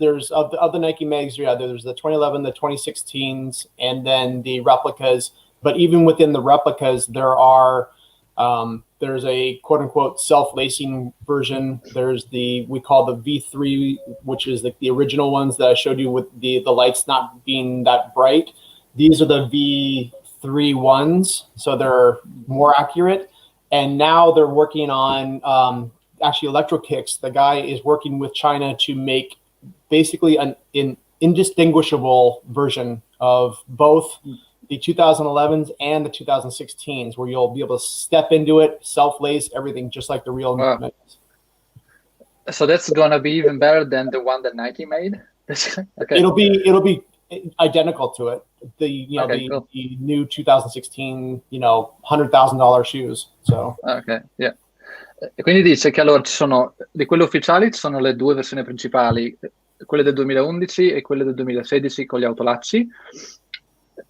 there's of the Nike mags, there's the 2011, the 2016s, and then the replicas. But even within the replicas, there are there's a quote unquote self-lacing version. There's we call the V3, which is the original ones that I showed you with the lights not being that bright. These are the V3 ones, so they're more accurate. And now they're working on actually Electro Kicks. The guy is working with China to make basically an indistinguishable version of both the 2011s and the 2016s, where you'll be able to step into it, self-lace, everything just like the real. Wow. So that's gonna be even better than the one that Nike made. Okay. It'll be identical to it. Cool. The new 2016, $100,000 shoes. So Ok, yeah. E quindi dice che allora ci sono, di quelle ufficiali ci sono le due versioni principali, quelle del 2011 e quelle del 2016 con gli autolacci,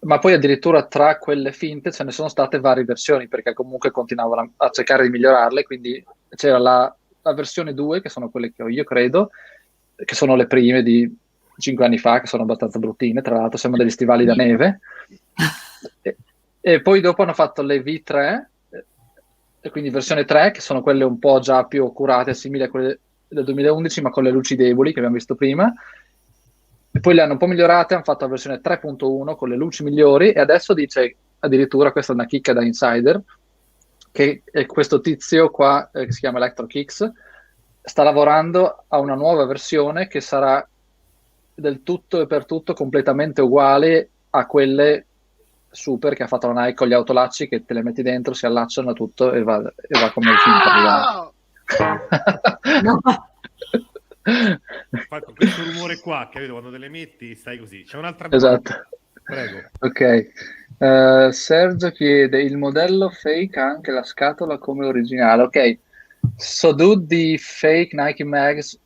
ma poi addirittura tra quelle finte ce ne sono state varie versioni, perché comunque continuavano a cercare di migliorarle, quindi c'era la versione 2, che sono quelle che ho io, credo, che sono le prime di 5 anni fa, che sono abbastanza bruttine, tra l'altro siamo degli stivali da neve, e poi dopo hanno fatto le V3, e quindi versione 3, che sono quelle un po' già più accurate, simili a quelle del 2011, ma con le luci deboli che abbiamo visto prima, e poi le hanno un po' migliorate, hanno fatto la versione 3.1 con le luci migliori, e adesso dice addirittura, questa è una chicca da insider, che è questo tizio qua, che si chiama Electro Kicks, sta lavorando a una nuova versione che sarà del tutto e per tutto completamente uguale a quelle super che ha fatto la Nike con gli autolacci, che te le metti dentro, si allacciano a tutto e va come il film. No. Fa questo rumore qua, capito? Quando te le metti stai così. C'è un'altra Esatto. Prego. Ok. Sergio chiede: il modello fake ha anche la scatola come originale? Ok. So do the fake Nike mags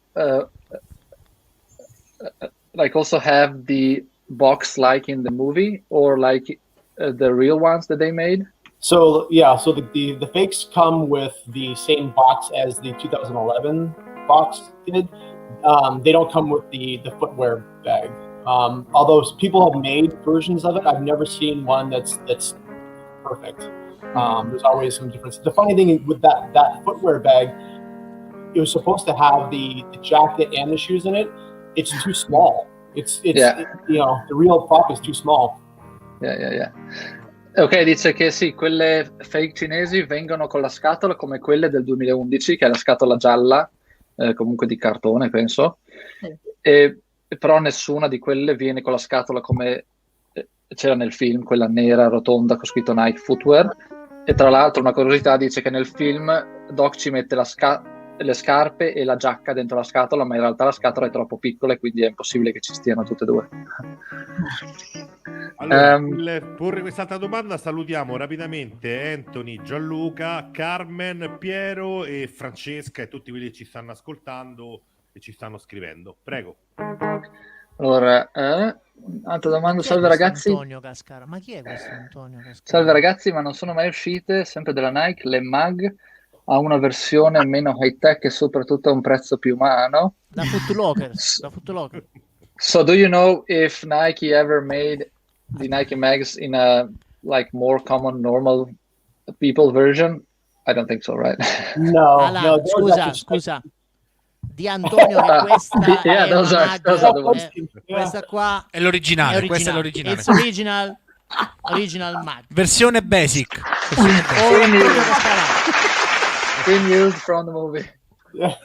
like also have the box like in the movie, or like the real ones that they made? So the fakes come with the same box as the 2011 box did. They don't come with the footwear bag. Although people have made versions of it, I've never seen one that's perfect. There's always some difference. The funny thing with that footwear bag, it was supposed to have the jacket and the shoes in it. It's too small. The real prop is too small. Yeah. Ok, dice che sì, quelle fake cinesi vengono con la scatola come quelle del 2011, che è la scatola gialla, comunque di cartone, penso. Però nessuna di quelle viene con la scatola come c'era nel film, quella nera rotonda con scritto Nike Footwear. E tra l'altro, una curiosità, dice che nel film Doc ci mette le scarpe e la giacca dentro la scatola, ma in realtà la scatola è troppo piccola e quindi è impossibile che ci stiano tutte e due. Allora, per porre quest'altra domanda salutiamo rapidamente Anthony, Gianluca, Carmen, Piero e Francesca e tutti quelli che ci stanno ascoltando e ci stanno scrivendo. Prego. Allora, altra domanda. Salve ragazzi. Antonio Cascara. Ma chi è questo Antonio Cascara? Salve ragazzi, ma non sono mai uscite, sempre della Nike, le mag a una versione meno high tech e soprattutto a un prezzo più umano? Da Footlocker. So do you know if Nike ever made the Nike mags in a like more common normal people version? I don't think so, right? No. Scusa. Di Antonio che questa è una mag, questa qua è l'originale, questa è l'originale. It's original mag. Versione basic. Been used from the movie.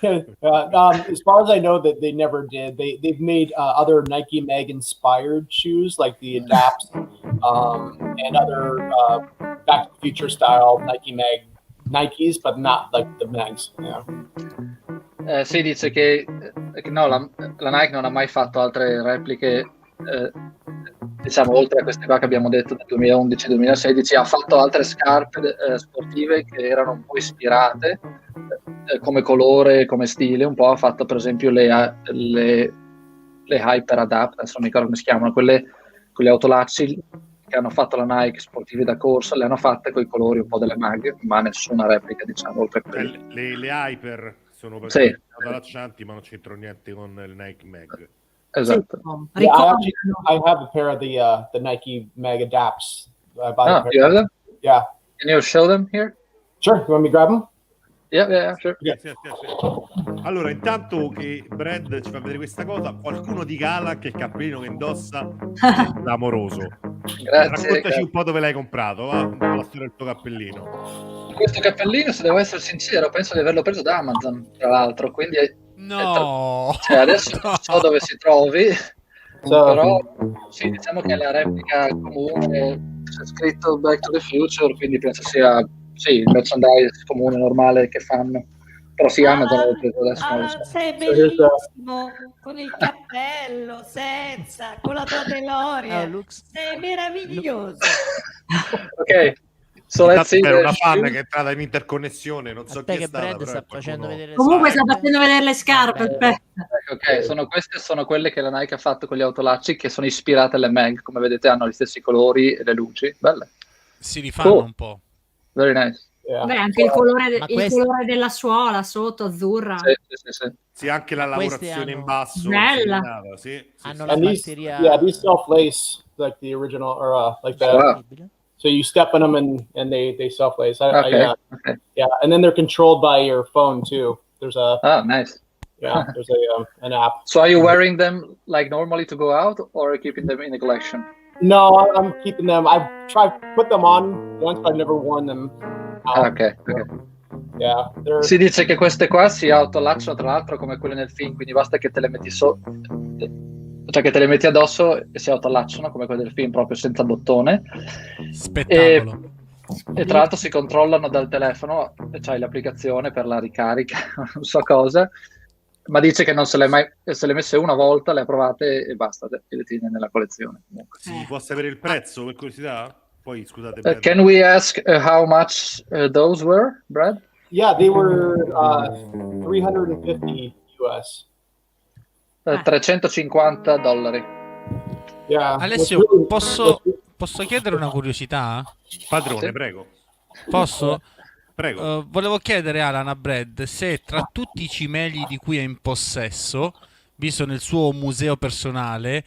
As far as I know, that they never did. They've made other Nike mag inspired shoes, like the Adapts and other Back to the Future style Nike mag Nikes, but not like the mags. Yeah. Si dice che no, la Nike non ha mai fatto altre repliche, diciamo, oltre a queste qua che abbiamo detto del 2011-2016, ha fatto altre scarpe sportive che erano un po' ispirate come colore, come stile, un po'. Ha fatto per esempio le Hyper Adapt, adesso non mi ricordo come si chiamano, quelle con gli autolacci che hanno fatto la Nike sportive da corsa, le hanno fatte con i colori un po' delle mag, ma nessuna replica, diciamo, oltre a quelli. Le Hyper sono Sì. allaccianti, ma non c'entrano niente con il Nike Mag. Esatto. Yeah, I have a pair of the Nike Mag Adapts. I bought a pair. You have them? Yeah. Can you show them here? Sure. You want me to grab them? Yeah, sure. Sì. Allora, intanto che Brad ci fa vedere questa cosa, qualcuno di Gala che il cappellino che indossa è clamoroso. Grazie. Raccontaci un po' dove l'hai comprato, va? Un po' la storia del tuo cappellino. Questo cappellino, se devo essere sincero, penso di averlo preso da Amazon, tra l'altro, quindi cioè, adesso non so dove si trovi, però sì, diciamo che è la replica comune, c'è scritto Back to the Future, quindi penso sia il merchandise comune normale che fanno. Però sì, Amazon l'ho preso adesso. Non lo so. Sei bellissimo con il cappello, senza, con la tua DeLorean. Sei meraviglioso. Ok. So let's see. C'era una fan che è entrata in interconnessione, non so chi è stata, Brad sta facendo vedere Comunque sta facendo vedere le scarpe. Ok, queste sono quelle che la Nike ha fatto con gli autolacci, che sono ispirate alle mag, come vedete hanno gli stessi colori e le luci, belle. Si rifanno un po'. Very nice. Yeah. Beh, anche il colore della suola sotto, azzurra. Sì, anche la lavorazione in basso. Bella. Hanno la batteria. Yeah, these self-lace like the original, or like that. Wow. So you step in them and they self-lace. Okay. Yeah, and then they're controlled by your phone too. There's a nice. Yeah, there's an app. So are you wearing them like normally to go out, or are you keeping them in the collection? No, I'm keeping them. I've tried to put them on once, but I've never worn them out. Okay. Yeah, si dice che queste qua si autoallacciano tra l'altro come quelle nel film, quindi basta che te le metti cioè che te le metti addosso e si autoallacciano come quelle del film, proprio senza bottone. Spettacolo. E tra l'altro si controllano dal telefono, c'hai l'applicazione per la ricarica, non so cosa, ma dice che non se le messe una volta, le ha provate e basta, le tiene nella collezione. Si può sapere il prezzo, per curiosità? Poi scusate. Can we ask how much those were, Brad? Yeah, they were $350 US. $350. Yeah. Alessio, posso chiedere una curiosità? Padrone, sì. Prego. Posso? Prego. Volevo chiedere a Alan, a Brad, se tra tutti i cimeli di cui è in possesso, visto nel suo museo personale,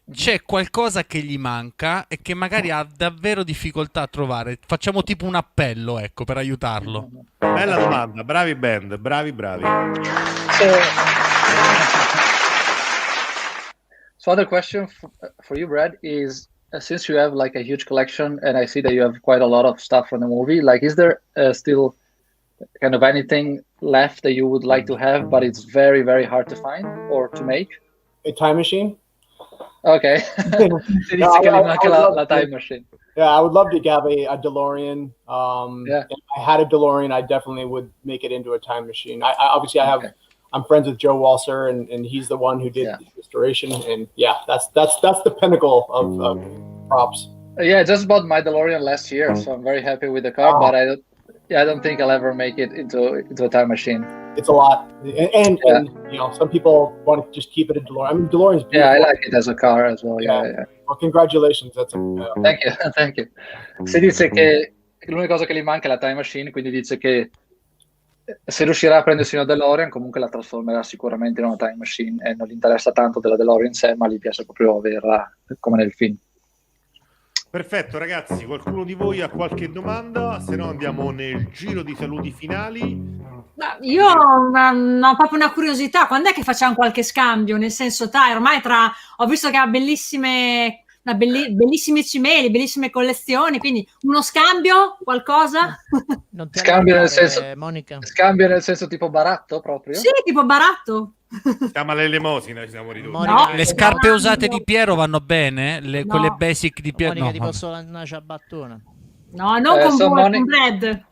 c'è qualcosa che gli manca e che magari ha davvero difficoltà a trovare. Facciamo tipo un appello, ecco, per aiutarlo. Bella domanda, bravi band, bravi. So other question for you, Brad, is since you have like a huge collection and I see that you have quite a lot of stuff from the movie, like is there still kind of anything left that you would like to have but it's very, very hard to find or to make? A time machine? Ok. Si dice che gli manca la time machine. Yeah, I would love to have a DeLorean. Yeah. If I had a DeLorean, I definitely would make it into a time machine. I'm friends with Joe Walser, and he's the one who did the restoration. And yeah, that's the pinnacle of props. Yeah, I just bought my DeLorean last year, so I'm very happy with the car. But I don't think I'll ever make it into a time machine. It's a lot, and you know, some people want to just keep it in DeLorean. I mean, DeLorean's beautiful. Yeah, I like it as a car as well. Yeah. Well, congratulations. Thank you. Si dice che l'unica cosa che gli manca è la time machine, quindi dice che se riuscirà a prendersi una DeLorean comunque la trasformerà sicuramente in una time machine e non gli interessa tanto della DeLorean in sé, ma gli piace proprio averla come nel film. Perfetto ragazzi, qualcuno di voi ha qualche domanda? Se no andiamo nel giro di saluti finali. Io ho proprio una curiosità, quando è che facciamo qualche scambio? Nel senso, ormai ho visto che ha bellissime cimeli, bellissime collezioni, quindi uno scambio, qualcosa? Scambio nel senso tipo baratto proprio? Sì, tipo baratto. Siamo all'elemosina, ci siamo ridotti. Le scarpe usate di Piero vanno bene? Quelle basic di Piero? Monica, ti posso una ciabattona? No, non con Brad.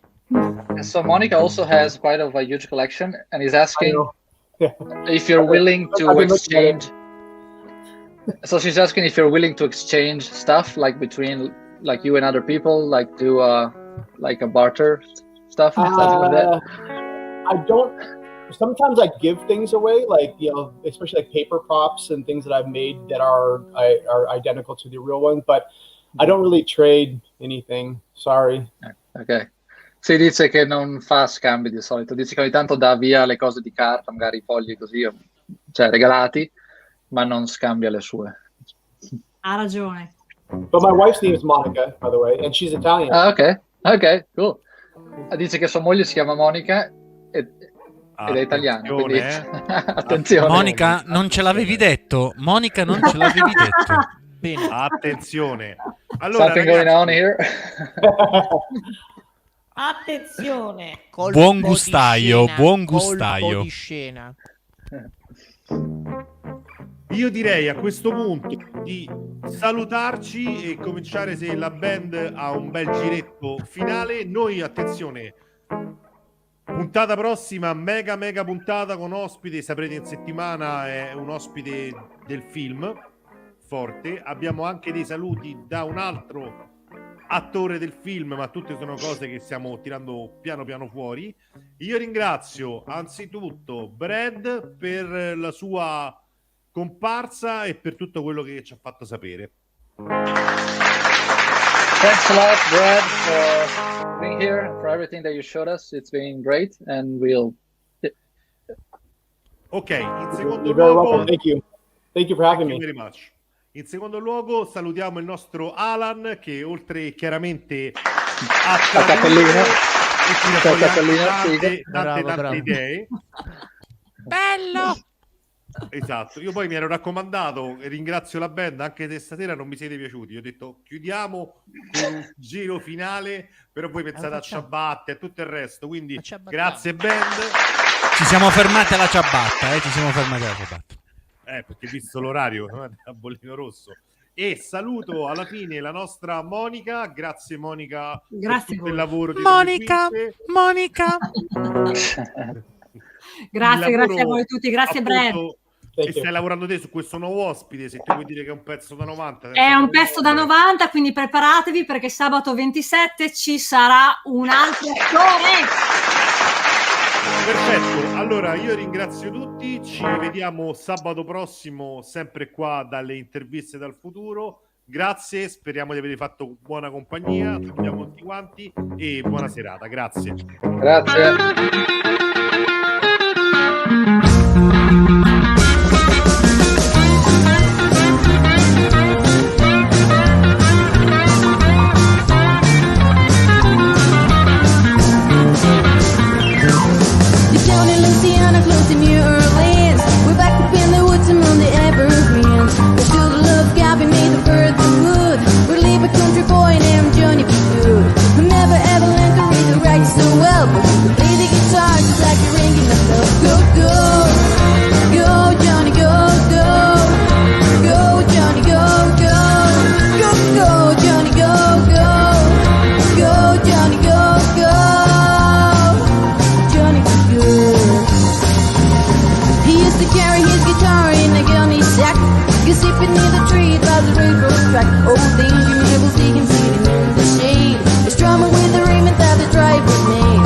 So Monica also has quite of a huge collection and is asking if you're willing to exchange. So she's asking if you're willing to exchange stuff like between like you and other people, like do like a barter stuff, something like that. I don't. Sometimes I give things away, like, you know, especially like paper props and things that I've made that are identical to the real ones. But I don't really trade anything. Sorry. Ok. Si dice che non fa scambi di solito, dice che ogni tanto dà via le cose di carta, magari i fogli così, cioè regalati, ma non scambia le sue. Ha ragione. But my wife's name is Monica, by the way, and she's Italian. Ah, ok, cool. Dice che sua moglie si chiama Monica ed è italiana, quindi attenzione. Monica, non ce l'avevi detto. Monica, non ce l'avevi detto. Bene. Attenzione. Allora, Something going on here. Attenzione. Buon gustaio, buon gustaio. Colpo di scena. io direi a questo punto di salutarci e cominciare, se la band ha un bel giretto finale. Noi, attenzione, puntata prossima, mega puntata con ospite, saprete in settimana è un ospite del film forte. Abbiamo anche dei saluti da un altro attore del film, ma tutte sono cose che stiamo tirando piano fuori. Io ringrazio anzitutto Brad per la sua comparsa e per tutto quello che ci ha fatto sapere. Thanks a lot, Brad, for being here, for everything that you showed us. It's been great, and we'll... Ok, in secondo You're very luogo... welcome. Thank you for having me. Very much. In secondo luogo salutiamo il nostro Alan, che oltre chiaramente a cappellino tante idee. Bello! Esatto, io poi mi ero raccomandato e ringrazio la band, anche se stasera non mi siete piaciuti. Io ho detto chiudiamo con un giro finale, però voi pensate a ciabatte e tutto il resto, quindi grazie band. Ci siamo fermati alla ciabatta, Perché visto l'orario a bollino rosso. E saluto alla fine la nostra Monica. Grazie Monica, Grazie per tutto il lavoro di Monica. Grazie a voi tutti, grazie Brad. E stai lavorando te su questo nuovo ospite, se ti vuoi dire che è un pezzo da 90. È un pezzo da 90, quindi preparatevi perché sabato 27 ci sarà un altro attore. Perfetto, allora io ringrazio tutti, ci vediamo sabato prossimo sempre qua dalle interviste dal futuro. Grazie, speriamo di aver fatto buona compagnia, salutiamo tutti quanti e buona serata, grazie. Down in Louisiana, close to New Orleans, we're back up in the woods among the evergreens. We're still the love gap made of earth and wood. We're leave a country boy named Johnny B. Good, who never ever learned to read or write so well, but he could play the guitar just like a ringing a bell. Go Johnny, go Johnny, go Johnny, go Johnny, go Johnny B. Good. He used to carry his guitar in a gunny sack, go sleeping near the tree by the railroad track. Old danger neighbors, they can see him in the shade. He's drumming with the raiment that the driver made.